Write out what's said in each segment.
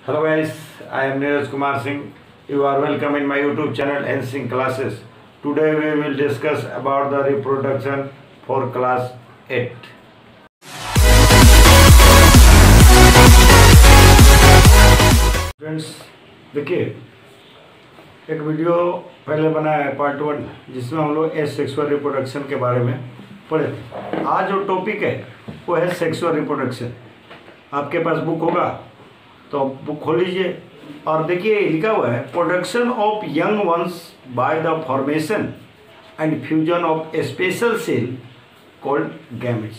Hello guys, I am Neeraj Kumar Singh. You are welcome in my YouTube channel NSync Classes. Today we will discuss about the reproduction for class 8. Friends देखिए, एक video पहले बनाया है part 1 जिसमें हम लोग asexual reproduction के बारे में पढ़े थे। आज जो टॉपिक है वो है सेक्सुअल रिप्रोडक्शन। आपके पास बुक होगा तो बुक खोल लीजिए और देखिए लिखा हुआ है production of young ones by the formation and fusion of a special cell called gametes.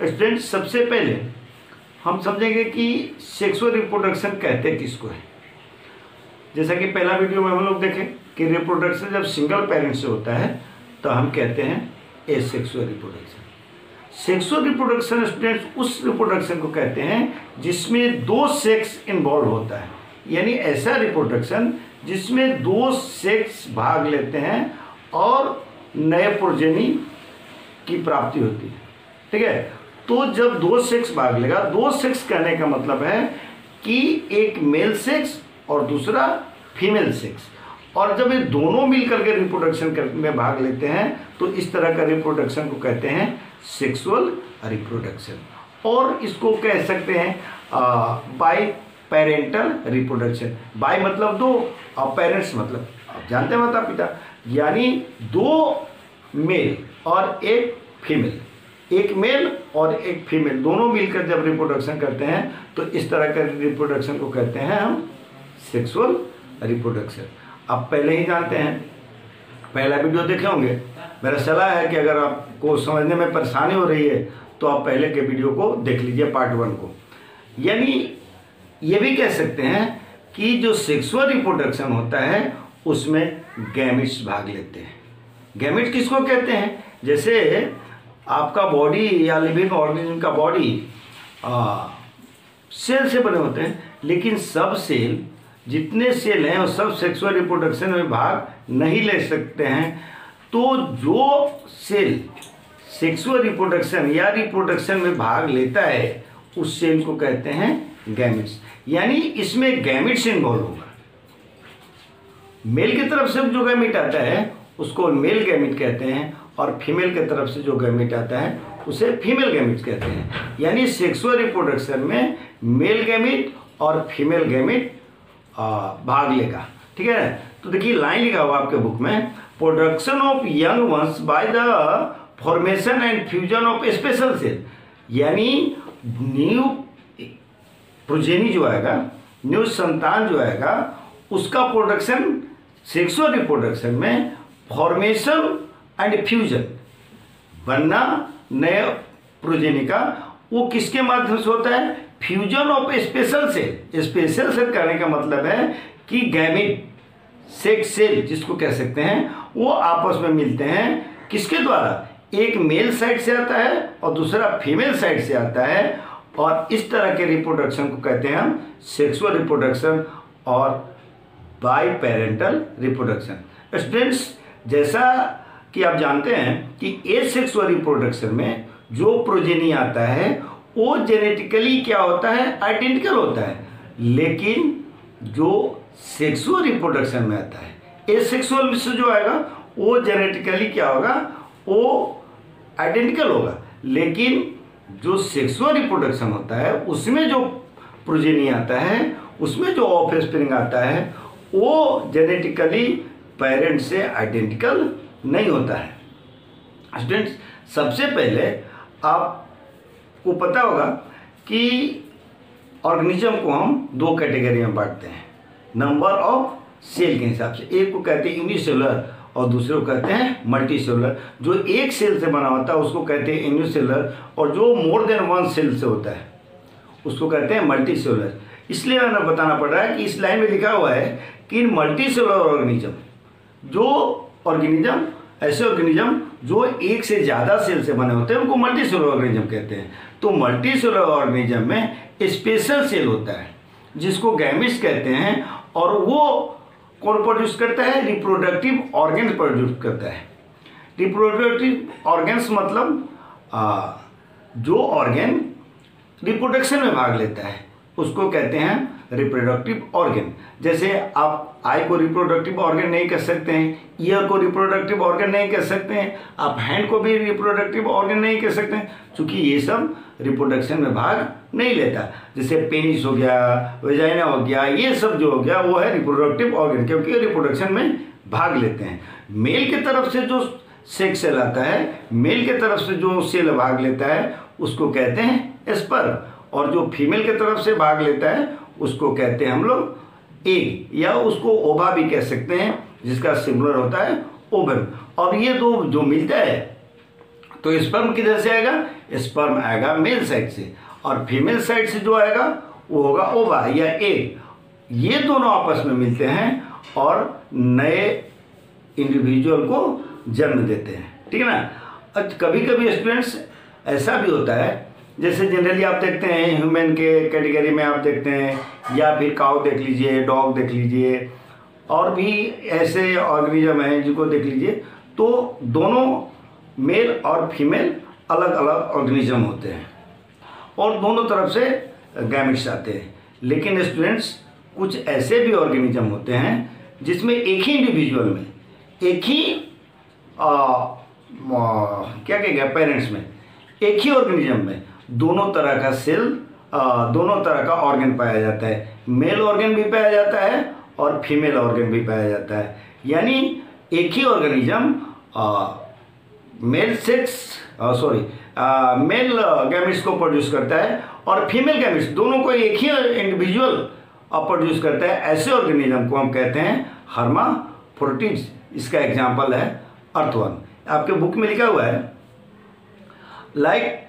Students, सबसे पहले हम समझेंगे कि सेक्सुअल रिप्रोडक्शन कहते किसको है। जैसा कि पहला वीडियो में हम लोग देखें कि रिप्रोडक्शन जब सिंगल पेरेंट से होता है तो हम कहते हैं asexual reproduction. Sexual reproduction students उस रिप्रोडक्शन को कहते हैं जिसमें दो सेक्स इन्वॉल्व होता है, यानी ऐसा रिप्रोडक्शन जिसमें दो सेक्स भाग लेते हैं और नए प्रोजेनी की प्राप्ति होती है। ठीक है, तो जब दो सेक्स भाग लेगा, दो सेक्स कहने का मतलब है कि एक मेल सेक्स और दूसरा फीमेल सेक्स, और जब ये दोनों मिलकर के रिप्रोडक्शन में भाग लेते हैं तो इस तरह का रिप्रोडक्शन को कहते हैं सेक्सुअल रिप्रोडक्शन। और इसको कह सकते हैं बाई पेरेंटल रिप्रोडक्शन। बाई मतलब दो और पेरेंट्स मतलब आप जानते हैं माता पिता, यानी दो मेल और एक फीमेल, एक मेल और एक फीमेल दोनों मिलकर जब रिप्रोडक्शन करते हैं तो इस तरह का रिप्रोडक्शन को कहते हैं हम सेक्सुअल रिप्रोडक्शन। आप पहले ही जानते हैं, पहला वीडियो देखे होंगे। मेरा सलाह है कि अगर आपको समझने में परेशानी हो रही है तो आप पहले के वीडियो को देख लीजिए, पार्ट 1 को। यानी ये भी कह सकते हैं कि जो सेक्सुअल रिप्रोडक्शन होता है उसमें गैमेट्स भाग लेते हैं। गैमेट्स किसको कहते हैं? जैसे आपका बॉडी या लिविंग ऑर्गेनिज्म का बॉडी सेल से बने होते हैं, लेकिन सब सेल, जितने सेल हैं वो सब सेक्सुअल रिप्रोडक्शन में भाग नहीं ले सकते हैं। तो जो सेल सेक्सुअल रिप्रोडक्शन या रिप्रोडक्शन में भाग लेता है उस सेल को कहते हैं गैमेट्स, यानी इसमें गैमेट्स इन्वॉल्व होगा। मेल की तरफ से जो गैमेट आता है उसको मेल गैमेट कहते हैं और फीमेल की तरफ से जो गैमेट आता है उसे फीमेल गैमेट कहते हैं। यानी सेक्सुअल रिप्रोडक्शन में मेल गैमेट और फीमेल गैमेट भाग लेगा। ठीक है, तो देखिए लाइन लिखा हुआ आपके बुक में, production of young ones by the formation and fusion of special cell, यानी न्यू प्रोजेनी जो आएगा, न्यू संतान जो आएगा, उसका प्रोडक्शन सेक्सुअल रिप्रोडक्शन में फॉर्मेशन एंड फ्यूजन, बनना नए प्रोजेनी का, वो किसके माध्यम से होता है? Fusion of special cell. Special cell कहने का मतलब है कि गैमेट सेक्स सेल जिसको कह सकते हैं वो आपस में मिलते हैं। किसके द्वारा? एक मेल साइड से आता है और दूसरा फीमेल साइड से आता है, और इस तरह के रिप्रोडक्शन को कहते हैं हम सेक्सुअल रिप्रोडक्शन और बाई पेरेंटल रिप्रोडक्शन। स्टूडेंट्स, जैसा कि आप जानते हैं कि एसेक्सुअल रिप्रोडक्शन में जो प्रोजेनी आता है वो जेनेटिकली क्या होता है? आइडेंटिकल होता है, लेकिन जो सेक्सुअल रिप्रोडक्शन में आता है, एसेक्सुअल में से जो आएगा वो जेनेटिकली क्या होगा? वो आइडेंटिकल होगा, लेकिन जो सेक्सुअल रिप्रोडक्शन होता है उसमें जो प्रोजेनी आता है, उसमें जो ऑफस्प्रिंग आता है, वो जेनेटिकली पेरेंट से आइडेंटिकल नहीं होता है। स्टूडेंट्स, सबसे पहले आपको पता होगा कि ऑर्गेनिज्म को हम दो कैटेगरी में बांटते हैं नंबर ऑफ सेल के हिसाब से। एक को कहते हैं यूनिसेलुलर और दूसरे को कहते हैं मल्टीसेलुलर। जो एक सेल से बना होता है उसको कहते हैं यूनिसेलुलर, और जो मोर देन वन सेल से होता है उसको कहते हैं मल्टीसेलुलर। इसलिए मैंने बताना पड़ रहा है कि इस लाइन में लिखा हुआ है कि मल्टीसेलुलर ऑर्गेनिज्म, जो ऑर्गेनिज्म, ऐसे ऑर्गेनिज्म जो एक से ज़्यादा सेल से बने होते हैं उनको मल्टीसेलुलर ऑर्गेनिज्म कहते हैं। तो मल्टीसेलुलर ऑर्गेनिज्म में स्पेशल सेल होता है जिसको गैमेट्स कहते हैं, और वो कौन प्रोड्यूस करता है? रिप्रोडक्टिव ऑर्गेन्स प्रोड्यूस करता है। रिप्रोडक्टिव ऑर्गेन्स मतलब जो ऑर्गेन रिप्रोडक्शन में भाग लेता है उसको कहते हैं रिप्रोडक्टिव ऑर्गन। जैसे आप आई को रिप्रोडक्टिव ऑर्गन नहीं कह सकते हैं, ईयर को रिप्रोडक्टिव ऑर्गन नहीं कह सकते हैं, आप हैंड को भी रिप्रोडक्टिव ऑर्गन नहीं कह सकते हैं, क्योंकि ये सब रिप्रोडक्शन में भाग नहीं लेता। जैसे पेनिस हो गया, वेजाइना हो गया, ये सब जो हो गया वो है रिप्रोडक्टिव ऑर्गन, क्योंकि रिप्रोडक्शन में भाग लेते हैं। मेल की तरफ से जो सेक्स सेल आता है, मेल की तरफ से जो सेल भाग लेता है उसको कहते हैं स्पर्म, और जो फीमेल की तरफ से भाग लेता है उसको कहते हैं हम लोग एग, या उसको ओवा भी कह सकते हैं, जिसका सिमिलर होता है ओवम। और ये दो जो मिलता है तो स्पर्म किधर से आएगा? स्पर्म आएगा मेल साइड से, और फीमेल साइड से जो आएगा वो होगा ओवा या एग। ये दोनों आपस में मिलते हैं और नए इंडिविजुअल को जन्म देते हैं, ठीक है ना। कभी कभी स्टूडेंट्स ऐसा भी होता है, जैसे जनरली आप देखते हैं ह्यूमन के कैटेगरी में आप देखते हैं, या फिर काऊ देख लीजिए, डॉग देख लीजिए, और भी ऐसे ऑर्गेनिज्म हैं जिनको देख लीजिए, तो दोनों मेल और फीमेल अलग अलग ऑर्गेनिज्म होते हैं और दोनों तरफ से गैमेट्स आते हैं। लेकिन स्टूडेंट्स कुछ ऐसे भी ऑर्गेनिज्म होते हैं जिसमें एक ही इंडिविजुअल में, एक ही क्या कहेंगे पेरेंट्स में, एक ही ऑर्गेनिज्म में दोनों तरह का सेल, दोनों तरह का ऑर्गन पाया जाता है। मेल ऑर्गन भी पाया जाता है और फीमेल ऑर्गन भी पाया जाता है। यानी एक ही ऑर्गेनिज्म मेल गैमेट्स को प्रोड्यूस करता है और फीमेल गैमेट्स, दोनों को एक ही इंडिविजुअल प्रोड्यूस करता है। ऐसे ऑर्गेनिज्म को हम कहते हैं हर्माफ्रोडिट्स। इसका एग्जाम्पल है अर्थवर्म। आपके बुक में लिखा हुआ है like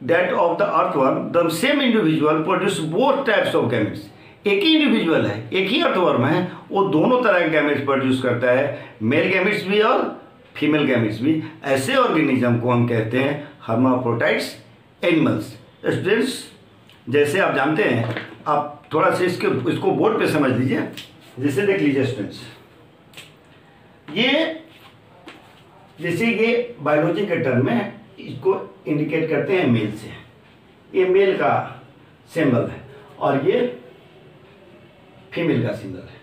that of the earthworm the same individual produce both types of gametes. एक ही इंडिविजुअल है, एक ही अर्थवर्म है, वो दोनों तरह के गैमेट्स प्रोड्यूस करता है, मेल गैमेट्स भी और फीमेल गैमेट्स भी। ऐसे ऑर्गेनिज्म को हम कहते हैं हर्माफ्रोडाइट्स एनिमल्स। स्टूडेंट्स जैसे आप जानते हैं, आप थोड़ा सा इसको बोर्ड पे समझ लीजिए। जैसे देख लीजिए स्टूडेंट्स, ये जैसे ये बायोलॉजी के टर्म में इसको इंडिकेट करते हैं मेल से, ये मेल का सिंबल है और ये फीमेल का सिंबल है।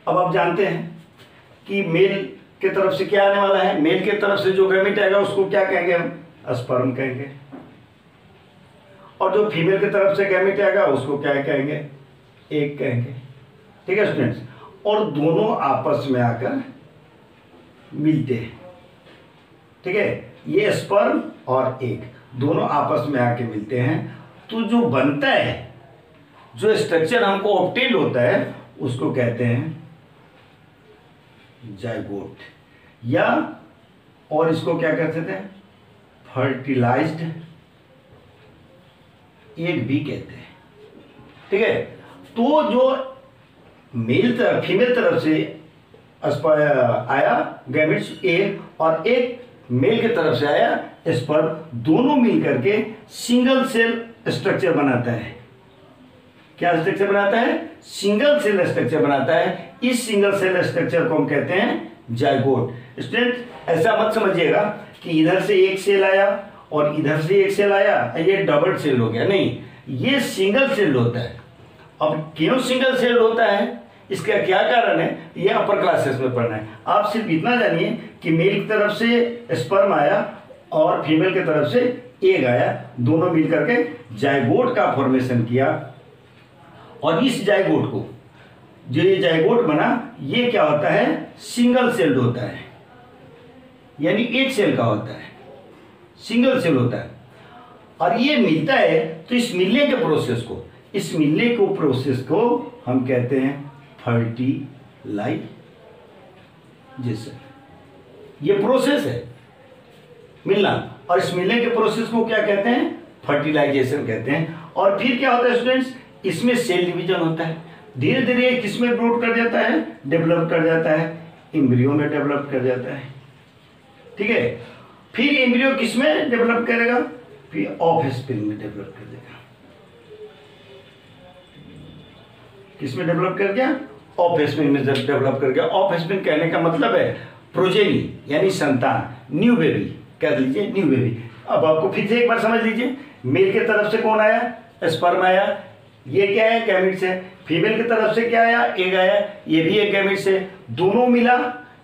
अब आप जानते हैं कि मेल के तरफ से क्या आने वाला है, मेल के तरफ से जो गैमेट आएगा उसको क्या कहेंगे हम? स्पर्म कहेंगे। और जो फीमेल की तरफ से गैमेट आएगा उसको क्या कहेंगे? एग कहेंगे। ठीक है स्टूडेंट्स, और दोनों आपस में आकर मिलते हैं। ठीक है, ये स्पर्म और एग दोनों आपस में आके मिलते हैं, तो जो बनता है, जो स्ट्रक्चर हमको ऑब्टेन होता है उसको कहते हैं जाइगोट, या और इसको क्या कहते हैं? फर्टिलाइज्ड एग भी कहते हैं। ठीक है, तो जो फीमेल तरफ से आया गैमेट्स एग, और एक मेल की तरफ से आया स्पर्म, दोनों मिल करके सिंगल सेल स्ट्रक्चर बनाता है। क्या स्ट्रक्चर बनाता है? सिंगल सेल स्ट्रक्चर बनाता है। इस सिंगल सेल स्ट्रक्चर को हम कहते हैं जाइगोट। स्टूडेंट ऐसा मत समझिएगा कि इधर से एक सेल आया और इधर से एक सेल आया, ये डबल सेल हो गया। नहीं, ये सिंगल सेल होता है। अब क्यों सिंगल सेल होता है, इसका क्या कारण है, ये अपर क्लासेस में पढ़ना है। आप सिर्फ इतना जानिए कि मेल की तरफ से स्पर्म आया और फीमेल की तरफ से एग आया, दोनों मिल करके जाइगोट का फॉर्मेशन किया। और इस जाइगोट को, जो ये जाइगोट बना, ये क्या होता है? सिंगल सेल्ड होता है, यानी एक सेल का होता है, सिंगल सेल होता है। और ये मिलता है, तो इस मिलने के प्रोसेस को हम कहते हैं फर्टिलाइजेशन। ये प्रोसेस है मिलना, और इस मिलने के प्रोसेस को क्या कहते हैं? फर्टिलाइजेशन कहते हैं। और फिर क्या होता है स्टूडेंट्स, इसमें सेल डिवीजन होता है। धीरे धीरे किसमें ग्रोथ कर जाता है? डेवलप कर जाता है, एम्ब्रियो में डेवलप कर जाता है। ठीक है, फिर एम्ब्रियो किसमें डेवलप करेगा? फिर ऑफस्प्रिंग में डेवलप कर देगा। किसमें डेवलप कर गया? ऑफस्प्रिंग में डेवलप कर गया। ऑफस्प्रिंग कहने का मतलब है प्रोजेनी, यानी संतान, न्यू बेबी कह लीजिए, न्यू बेबी। अब आपको फिर से एक बार समझ लीजिए, मेल की तरफ से कौन आया, स्पर्म आया, ये क्या है, गैमेट्स है। फीमेल की तरफ से क्या आया, एग आया, ये भी एक गैमेट्स है। दोनों मिला,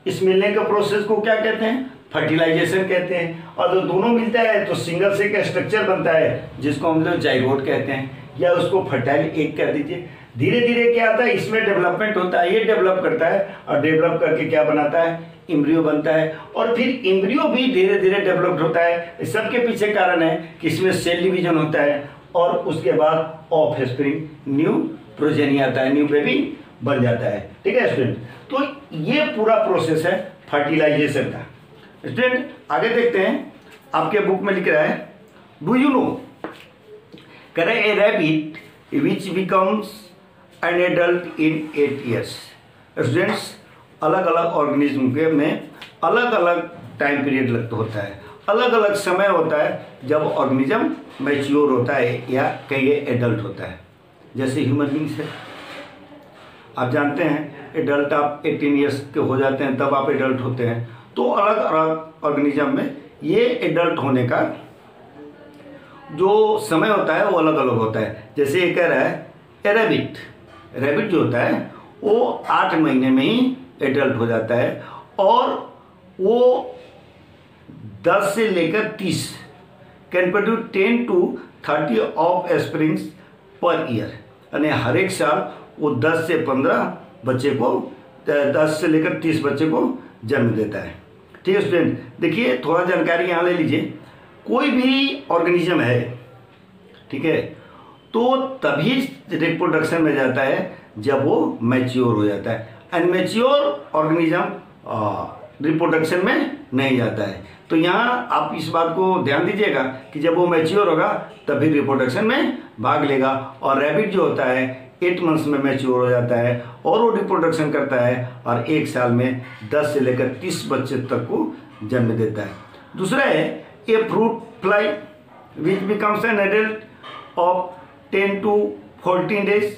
इस मिलने के प्रोसेस को क्या कहते हैं, फर्टिलाइजेशन कहते हैं। और जब दोनों मिलता है तो सिंगल सेल का स्ट्रक्चर बनता है जिसको हम लोग जाइगोट कहते हैं, या उसको फर्टाइल एग कह दीजिए। धीरे धीरे क्या आता है, इसमें डेवलपमेंट होता है, ये डेवलप करता है और डेवलप करके क्या बनाता है, एम्ब्रियो बनता है। और फिर एम्ब्रियो भी धीरे धीरे डेवलप्ड होता है। इस सब के पीछे कारण है कि इसमें सेल डिवीजन होता है और उसके बाद ऑफ स्प्रिंग न्यू प्रोजेनी आता है, न्यू बेबी बन जाता है। ठीक है स्टूडेंट, तो ये पूरा प्रोसेस है फर्टिलाइजेशन का। स्टूडेंट आगे देखते हैं, आपके बुक में लिख रहा है, डू यू नो, कह रहे a rabbit which becomes an adult in 8 years। Students अलग अलग ऑर्गेनिज्म के में अलग अलग टाइम पीरियड लगता होता है, अलग अलग समय होता है जब ऑर्गेनिज्म मैच्योर होता है या कहीं एडल्ट होता है। जैसे ह्यूमन बींग्स है, आप जानते हैं एडल्ट आप 18 years के हो जाते हैं तब आप एडल्ट होते हैं। तो अलग अलग ऑर्गेनिज्म में ये एडल्ट होने का जो समय होता है वो अलग अलग होता है। जैसे ये कह रहा है रैबिट, रैबिट जो होता है वो 8 महीने में ही एडल्ट हो जाता है और वो 10 से लेकर 30 can produce 10 to 30 of springs per year, यानी हर एक साल वो 10 से 15 बच्चे को, 10 से लेकर 30 बच्चे को जन्म देता है। ठीक है स्टूडेंट, देखिए थोड़ा जानकारी यहाँ ले लीजिए। कोई भी ऑर्गेनिज्म है, ठीक है, तो तभी रिप्रोडक्शन में जाता है जब वो मैच्योर हो जाता है। अनमैच्योर ऑर्गेनिज्म रिप्रोडक्शन में नहीं जाता है। तो यहाँ आप इस बात को ध्यान दीजिएगा कि जब वो मैच्योर होगा तभी रिप्रोडक्शन में भाग लेगा। और रैबिट जो होता है 8 months में मैच्योर हो जाता है और वो रिप्रोडक्शन करता है और एक साल में 10 से लेकर 30 बच्चे तक को जन्म देता है। दूसरा है a fruit fly which becomes an adult of 10 to 14 days।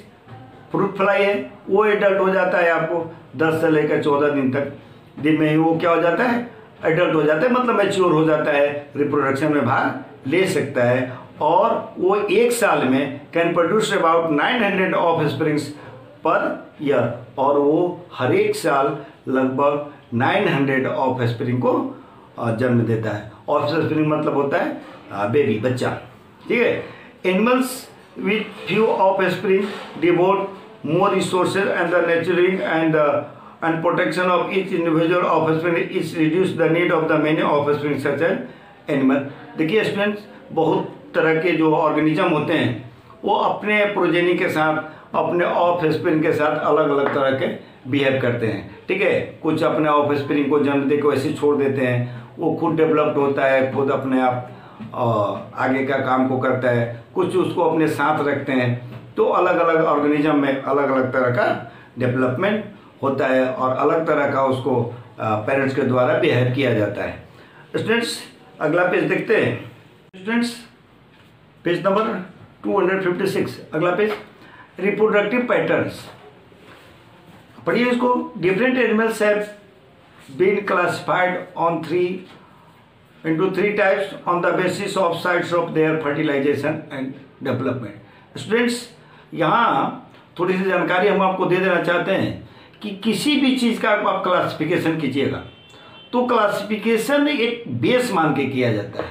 Fruit fly है वो एडल्ट हो जाता है आपको 10 से लेकर 14 दिन तक, दिन में ही वो क्या हो जाता है, एडल्ट हो जाता है, मतलब मैच्योर हो जाता है, रिप्रोडक्शन में भाग ले सकता है। और वो एक साल में can produce about 900 of springs per year, और वो हर एक साल लगभग 900 ऑफ स्प्रिंग को जन्म देता है। ऑफ स्प्रिंग मतलब होता है बेबी, बच्चा। ठीक है, animals with few of spring devote more resources and the nurturing and protection of each individual offspring is reduce the need of the many offspring such as animal। देखिए students, बहुत तरह के जो ऑर्गेनिज्म होते हैं वो अपने प्रोजेनी के साथ, अपने ऑफस्प्रिंग के साथ अलग अलग तरह के बिहेव करते हैं। ठीक है, कुछ अपने ऑफस्प्रिंग को जन्म दे को ऐसे छोड़ देते हैं, वो खुद डेवलप्ड होता है, खुद अपने आप आगे का काम को करता है, कुछ उसको अपने साथ रखते हैं। तो अलग अलग ऑर्गेनिज्म में अलग अलग तरह का डेवलपमेंट होता है और अलग तरह का उसको पेरेंट्स के द्वारा बिहेव किया जाता है। स्टूडेंट्स अगला पेज देखते हैं। स्टूडेंट्स पेज नंबर 256, अगला पेज, रिप्रोडक्टिव पैटर्न्स। पढ़िए इसको। Different animals have been classified on 3 types on the basis of sites of their fertilization and development. Students यहाँ थोड़ी सी जानकारी हम आपको दे देना चाहते हैं कि किसी भी चीज़ का आप क्लासिफिकेशन कीजिएगा तो क्लासिफिकेशन एक बेस मान के किया जाता है।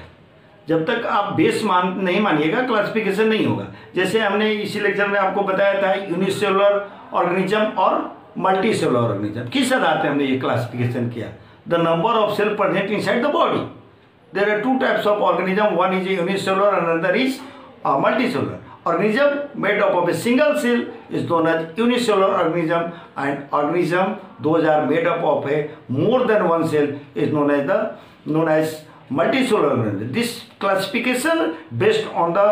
जब तक आप बेस नहीं मानिएगा क्लासिफिकेशन नहीं होगा। जैसे हमने इसी लेक्चर में आपको बताया था यूनिसेलुलर ऑर्गेनिज्म और मल्टी सेलुलर ऑर्गेनिज्म, किस आधार पे हमने ये क्लासिफिकेशन किया, the number of cell present inside the body. There are 2 types of organism, one is unicellular and another is multi cellular. Organism made up of a single cell is known as unicellular organism, and organism those are made up of a more than one cell is known as multicellular organism. This classification based on the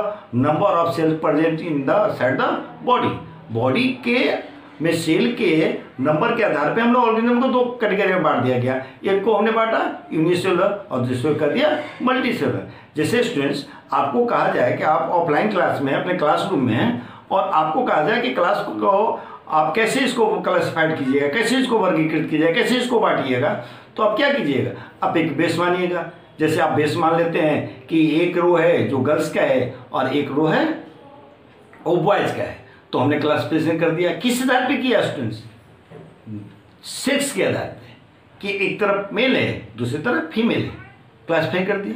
number of cells present in the inside the body. Body के में cell के number के आधार पे हम लोग organism को 2 category में बांट दिया गया। एक को हमने बांटा यूनिसेलुलर और दूसरे को कर दिया मल्टीसेलुलर। जैसे स्टूडेंट्स आपको कहा जाए कि आप ऑफलाइन क्लास में अपने क्लासरूम में हैं और आपको कहा जाए कि क्लास को आप कैसे इसको क्लासिफाइड कीजिएगा, कैसे इसको वर्गीकृत कीजिएगा, कैसे इसको बांटिएगा, तो आप क्या कीजिएगा, आप एक बेस मानिएगा। जैसे आप बेस मान लेते हैं कि एक रो है जो गर्ल्स का है और एक रो है वो बॉयज़ का है, तो हमने क्लासिफिकेशन कर दिया। किस आधार पे किया स्टूडेंट्स? सेक्स के आधार पे, कि एक तरफ मेल है दूसरी तरफ फीमेल है, क्लासिफाई कर दिया।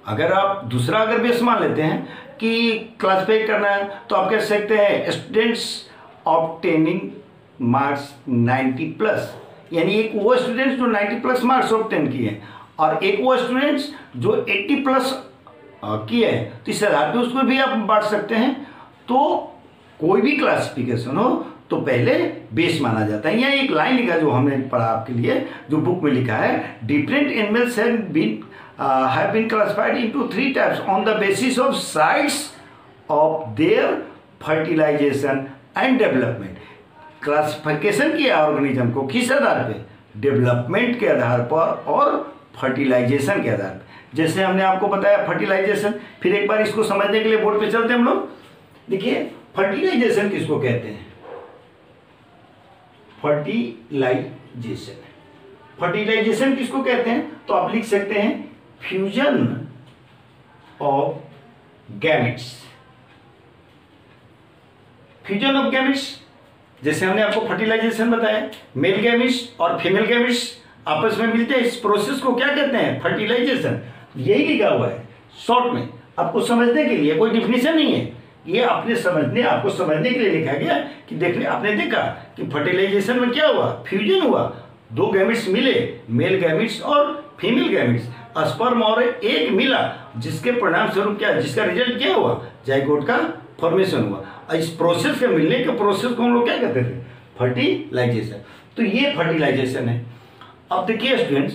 अगर आप दूसरा अगर बेस मान लेते हैं कि क्लासिफाई करना है, तो आप कह सकते हैं स्टूडेंट्स ऑब्टेनिंग मार्क्स 90+, यानी एक वो स्टूडेंट्स जो 90+ मार्क्स ऑब्टेन किए और एक वो स्टूडेंट्स जो 80+ किए हैं, तो इस आधार पे उसको भी आप बांट सकते हैं। तो कोई भी क्लासिफिकेशन हो तो पहले बेस माना जाता है। यहाँ एक लाइन लिखा जो हमने पढ़ा आपके लिए, जो बुक में लिखा है, different animals have been classified into 3 types on the basis of size of their fertilization and development. Classification किया ऑर्गेनिज्म को किस आधार पे? डेवलपमेंट के आधार पर और फर्टिलाइजेशन के आधार पर। जैसे हमने आपको बताया फर्टिलाइजेशन, फिर एक बार इसको समझने के लिए बोर्ड पे चलते हैं हम लोग। देखिए फर्टिलाइजेशन किसको कहते हैं? फर्टिलाइजेशन, फर्टिलाइजेशन किसको कहते हैं? तो आप लिख सकते हैं fusion of gametes. Fusion of gametes, जैसे हमने आपको फर्टिलाइजेशन बताया, मेल गैमेट्स और फीमेल गैमेट्स आपस में मिलते हैं, इस प्रोसेस को क्या कहते हैं? फर्टिलाइजेशन। यही लिखा हुआ है शॉर्ट में, आपको समझने के लिए, कोई डिफिनीशन नहीं है, ये आपको समझने के लिए लिखा गया कि देखिए आपने देखा कि फर्टिलाइजेशन में क्या हुआ? फ्यूजन हुआ, 2 गैमेट्स मिले, मेल गैमेट्स और फीमेल गैमेट्स, स्पर्म और एग मिला, जिसके परिणाम स्वरूप क्या, जिसका रिजल्ट क्या हुआ? जाइगोट का फॉर्मेशन हुआ। इस प्रोसेस के मिलने के प्रोसेस को हम लोग क्या कहते थे? फर्टिलाइजेशन। तो ये फर्टिलाइजेशन है। अब देखिए स्टूडेंट्स,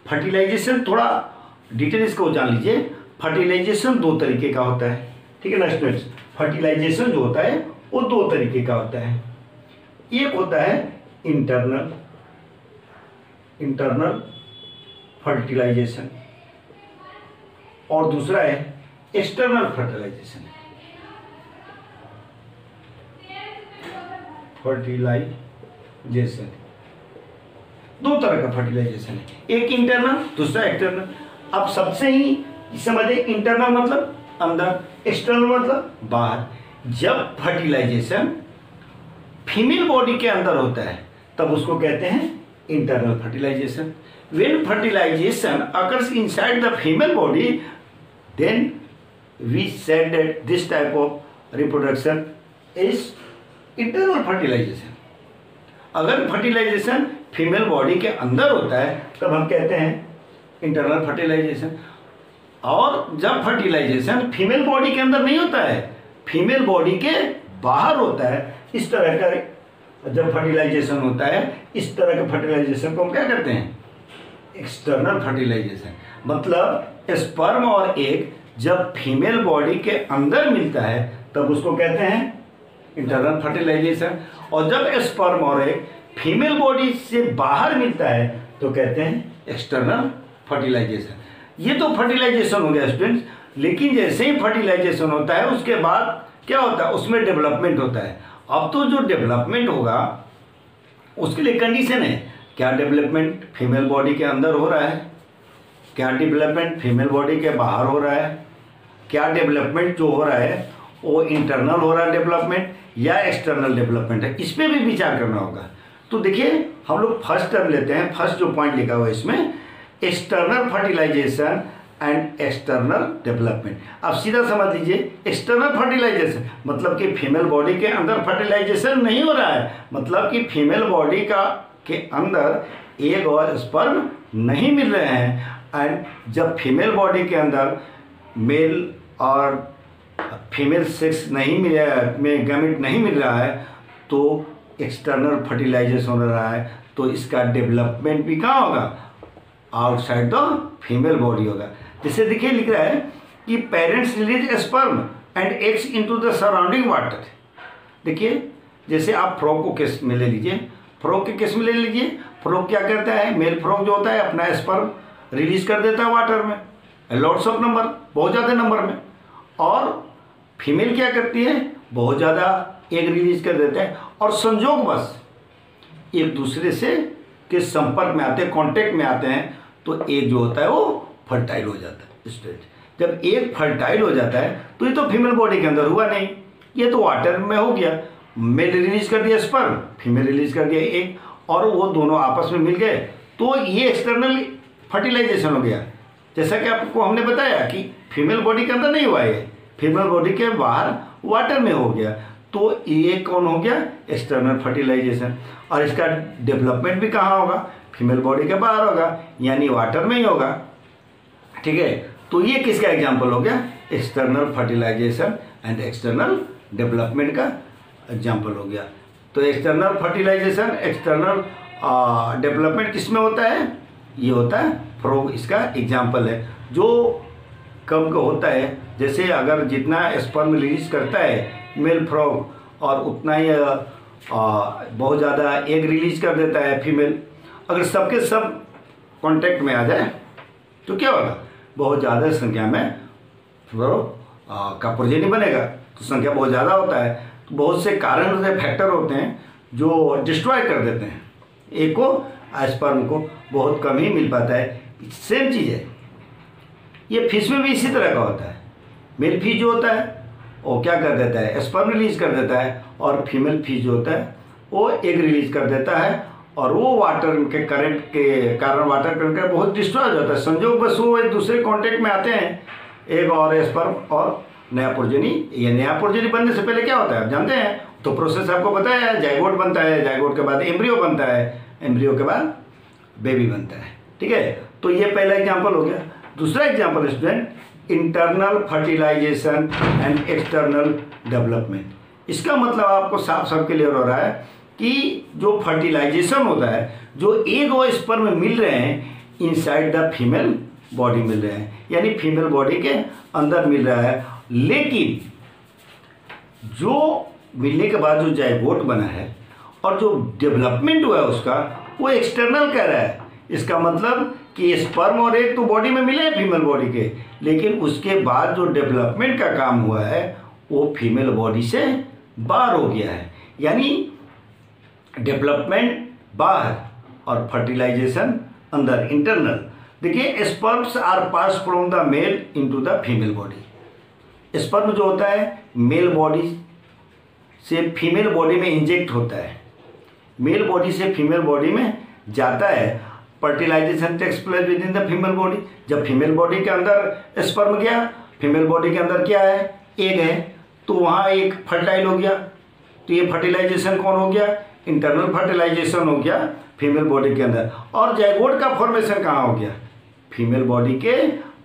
फर्टिलाइजेशन थोड़ा डिटेल इसको जान लीजिए। फर्टिलाइजेशन 2 तरीके का होता है, ठीक है ना स्टूडेंट्स? फर्टिलाइजेशन जो होता है वो 2 तरीके का होता है। एक होता है इंटरनल फर्टिलाइजेशन और दूसरा है एक्सटर्नल फर्टिलाइजेशन। फर्टिलाइजेशन 2 तरह का फर्टिलाइजेशन है, एक इंटरनल दूसरा एक्सटर्नल। अब सबसे ही समझे, इंटरनल मतलब अंदर, एक्सटर्नल मतलब बाहर। जब फर्टिलाइजेशन फीमेल बॉडी के अंदर होता है तब उसको कहते हैं internal fertilization. When fertilization occurs inside the female body, then we said that this type of reproduction is internal fertilization. अगर फर्टिलाइजेशन फीमेल बॉडी के अंदर होता है तब हम कहते हैं इंटरनल फर्टिलाइजेशन। और जब फर्टिलाइजेशन फीमेल बॉडी के अंदर नहीं होता है, फीमेल बॉडी के बाहर होता है, इस तरह का जब फर्टिलाइजेशन होता है, इस तरह के फर्टिलाइजेशन को हम क्या कहते हैं? External fertilization. मतलब स्पर्म और एग जब फीमेल बॉडी के अंदर मिलता है तब उसको कहते हैं इंटरनल फर्टिलाइजेशन, और जब स्पर्म और एग फीमेल बॉडी से बाहर मिलता है तो कहते हैं एक्सटर्नल फर्टिलाइजेशन। ये तो फर्टिलाइजेशन हो गया स्टूडेंट्स। लेकिन जैसे ही फर्टिलाइजेशन होता है उसके बाद क्या होता है? उसमें डेवलपमेंट होता है। अब तो जो डेवलपमेंट होगा उसके लिए कंडीशन है, क्या डेवलपमेंट फीमेल बॉडी के अंदर हो रहा है, क्या डेवलपमेंट फीमेल बॉडी के बाहर हो रहा है, क्या डेवलपमेंट जो हो रहा है वो इंटरनल हो रहा है डेवलपमेंट या एक्सटर्नल डेवलपमेंट है, इस पर भी विचार करना होगा। तो देखिए हम लोग फर्स्ट टर्म लेते हैं, फर्स्ट जो पॉइंट लिखा हुआ है इसमें, external fertilization and external development. आप सीधा समझ लीजिए, एक्सटर्नल फर्टिलाइजेशन मतलब कि फीमेल बॉडी के अंदर फर्टिलाइजेशन नहीं हो रहा है, मतलब कि फीमेल बॉडी के अंदर एग और स्पर्म नहीं मिल रहे हैं। एंड जब फीमेल बॉडी के अंदर मेल और फीमेल सेक्स नहीं मिल में गैमेट नहीं मिल रहा है तो एक्सटर्नल फर्टिलाइजेशन हो रहा है, तो इसका डेवलपमेंट भी कहाँ होगा? आउटसाइड द फीमेल बॉडी होगा। जैसे देखिए लिख रहा है कि parents release sperm and eggs into the surrounding water. देखिए जैसे आप फ्रॉग को केस में ले लीजिए, फ्रॉग के केस में ले लीजिए, फ्रॉग क्या करता है? मेल फ्रॉग जो होता है अपना स्पर्म रिलीज कर देता है वाटर में, लॉट्स ऑफ नंबर, बहुत ज़्यादा नंबर में, और फीमेल क्या करती है? बहुत ज़्यादा एग रिलीज कर देते हैं, और संजोग बस एक दूसरे से के संपर्क में आते हैं, कांटेक्ट में आते हैं, तो एग जो होता है वो फर्टाइल हो जाता है स्टेज। जब एग फर्टाइल हो जाता है तो ये तो फीमेल बॉडी के अंदर हुआ नहीं, ये तो वाटर में हो गया। मेल रिलीज कर दिया स्पर्म, फीमेल रिलीज कर दिया एग, और वो दोनों आपस में मिल गए, तो ये एक्सटर्नल फर्टिलाइजेशन हो गया। जैसा कि आपको हमने बताया कि फीमेल बॉडी के अंदर नहीं हुआ, ये फीमेल बॉडी के बाहर वाटर में हो गया, तो ये कौन हो गया? External fertilization. और इसका डेवलपमेंट भी कहाँ होगा? फीमेल बॉडी के बाहर होगा, यानी वाटर में ही होगा। ठीक है, तो ये किसका एग्जाम्पल हो गया? External fertilization and external development का एग्जाम्पल हो गया। तो एक्सटर्नल फर्टिलाइजेशन, एक्सटर्नल डेवलपमेंट किस में होता है? ये होता है फ्रॉग, इसका एग्जाम्पल है। जो कम का होता है, जैसे अगर जितना स्पर्म रिलीज करता है मेल फ्रॉग और उतना ही बहुत ज़्यादा एग रिलीज कर देता है फीमेल, अगर सबके सब कांटेक्ट में आ जाए तो क्या होगा? बहुत ज़्यादा संख्या में का प्रोजेनी बनेगा, तो संख्या बहुत ज़्यादा होता है, तो बहुत से कारण होते हैं, फैक्टर होते हैं जो डिस्ट्रॉय कर देते हैं एक को, स्पर्म को बहुत कम ही मिल पाता है। सेम चीज़ है ये फिश में भी इसी तरह का होता है। मेल फिश जो होता है वो क्या कर देता है? स्पर्म रिलीज कर देता है, और फीमेल फिश जो होता है वो एग रिलीज कर देता है, और वो वाटर के करंट के कारण वाटर करंट का बहुत डिस्ट्रॉय हो जाता है। संजोग बस वो एक दूसरे कॉन्टेक्ट में आते हैं, एग और स्पर्म और नया प्रोजेनी। ये नया प्रोजेनी बनने से पहले क्या होता है आप जानते हैं? तो प्रोसेस आपको बताया है, जाइगोट बनता है, जाइगोट के बाद एम्ब्रियो बनता है, एम्ब्रियो के बाद बेबी बनता है। ठीक है, तो ये पहला एग्जाम्पल हो गया। दूसरा example student, internal fertilization and external development. इसका मतलब आपको साफ साफ क्लियर हो रहा है कि जो फर्टिलाइजेशन होता है, जो एग और स्पर्म मिल रहे हैं इनसाइड द फीमेल बॉडी मिल रहे हैं, यानी फीमेल बॉडी के अंदर मिल रहा है, लेकिन जो मिलने के बाद जो जाइगोट बना है और जो डेवलपमेंट हुआ है उसका, वो एक्सटर्नल कह रहा है। इसका मतलब कि स्पर्म और एग तो बॉडी में मिले हैं फीमेल बॉडी के, लेकिन उसके बाद जो डेवलपमेंट का काम हुआ है वो फीमेल बॉडी से बाहर हो गया है, यानी डेवलपमेंट बाहर और फर्टिलाइजेशन अंदर, इंटरनल। देखिए, sperms are pass from the male into the female body. Sperm जो होता है मेल बॉडी से फीमेल बॉडी में इंजेक्ट होता है, मेल बॉडी से फीमेल बॉडी में जाता है। Fertilization takes place within the female body. जब फीमेल बॉडी के अंदर स्पर्म गया, फीमेल बॉडी के अंदर क्या है? एग है, तो वहाँ एक फर्टाइल हो गया, तो ये फर्टिलाइजेशन कौन हो गया? इंटरनल फर्टिलाइजेशन हो गया फीमेल बॉडी के अंदर। और जाइगोट का फॉर्मेशन कहाँ हो गया? फीमेल बॉडी के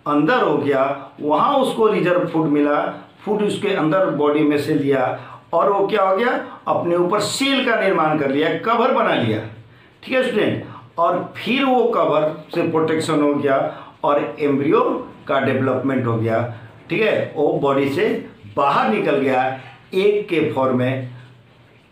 अंदर हो गया, वहाँ उसको रिजर्व फूड मिला, फूड उसके अंदर बॉडी में से लिया, और वो क्या हो गया? अपने ऊपर सेल का निर्माण कर लिया, कवर बना लिया। ठीक है स्टूडेंट, और फिर वो कवर से प्रोटेक्शन हो गया और एम्ब्रियो का डेवलपमेंट हो गया। ठीक है, वो बॉडी से बाहर निकल गया एग के फॉर्म में,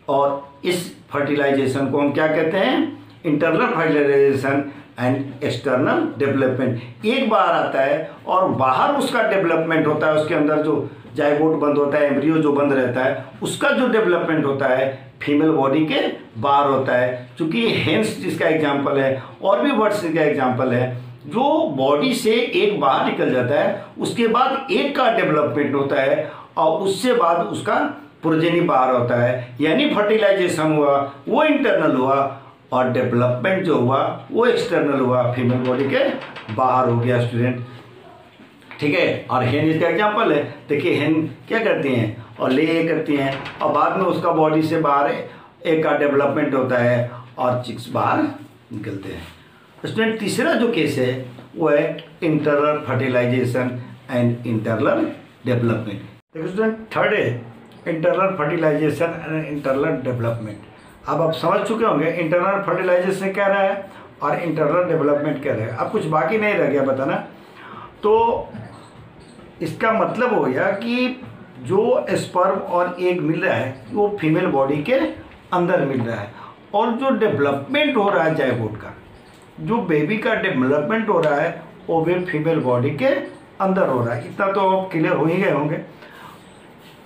और इस फर्टिलाइजेशन को हम क्या कहते हैं? Internal fertilization and external development. एक बार आता है और बाहर उसका डेवलपमेंट होता है, उसके अंदर जो जाइगोट बंद होता है, एम्ब्रियो जो बंद रहता है, उसका जो डेवलपमेंट होता है फीमेल बॉडी के बाहर होता है। चूँकि हेंस जिसका एग्जाम्पल है, और भी वर्ड्स का एग्जाम्पल है, जो बॉडी से एक बाहर निकल जाता है, उसके बाद एक का डेवलपमेंट होता है, और उससे बाद उसका प्रोजेनी बाहर होता है, यानी फर्टिलाइजेशन हुआ वो इंटरनल हुआ, और डेवलपमेंट जो हुआ वो एक्सटर्नल हुआ, फीमेल बॉडी के बाहर हो गया स्टूडेंट। ठीक है, और हेन इसका एग्जाम्पल है। देखिए, हेन क्या करती हैं? और ले करती हैं, और बाद में उसका बॉडी से बाहर एक का डेवलपमेंट होता है और चिक्स बाहर निकलते हैं। स्टूडेंट, तीसरा जो केस है वो है internal fertilization and internal development. देखिए स्टूडेंट, थर्ड है internal fertilization and internal development. अब आप समझ चुके होंगे इंटरनल फर्टिलाइजेशन क्या रहा है और इंटरनल डेवलपमेंट क्या रहा है। अब कुछ बाकी नहीं रह गया बताना। तो इसका मतलब हो गया कि जो स्पर्म और एग मिल रहा है वो फीमेल बॉडी के अंदर मिल रहा है, और जो डेवलपमेंट हो रहा है जाइगोट का, जो बेबी का डेवलपमेंट हो रहा है वो भी फीमेल बॉडी के अंदर हो रहा है। इतना तो आप क्लियर हो ही गए होंगे।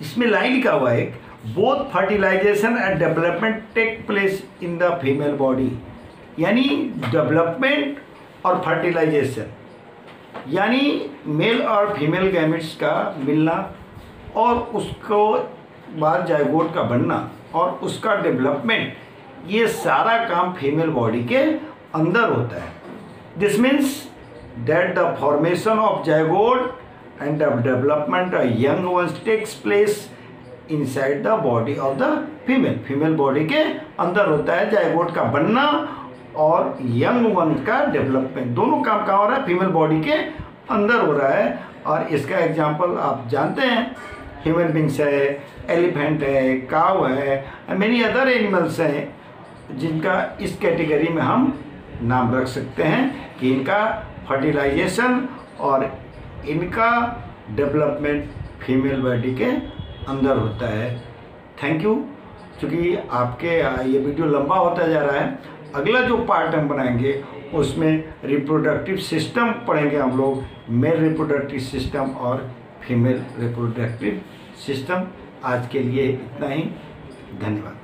इसमें लाइन लिखा हुआ है, both fertilization and development take place in the female body, यानी डेवलपमेंट और फर्टिलाइजेशन यानी मेल और फीमेल गैमेट्स का मिलना और उसको बाद जाइगोट का बनना और उसका डेवलपमेंट, ये सारा काम फीमेल बॉडी के अंदर होता है। This means that the formation of zygote and the development of young ones takes place inside the body of the female. Female body के अंदर होता है जाइगोट का बनना और यंग वन का डेवलपमेंट, दोनों काम कहाँ हो रहा है? फीमेल बॉडी के अंदर हो रहा है। और इसका एग्जांपल आप जानते हैं, ह्यूमन बींग्स है, एलिफेंट है, काव है, मेनी अदर एनिमल्स हैं जिनका इस कैटेगरी में हम नाम रख सकते हैं कि इनका फर्टिलाइजेशन और इनका डेवलपमेंट फीमेल बॉडी के अंदर होता है। Thank you. चूँकि आपके ये वीडियो लंबा होता जा रहा है, अगला जो पार्ट हम बनाएंगे उसमें रिप्रोडक्टिव सिस्टम पढ़ेंगे हम लोग, मेल रिप्रोडक्टिव सिस्टम और फीमेल रिप्रोडक्टिव सिस्टम। आज के लिए इतना ही, धन्यवाद।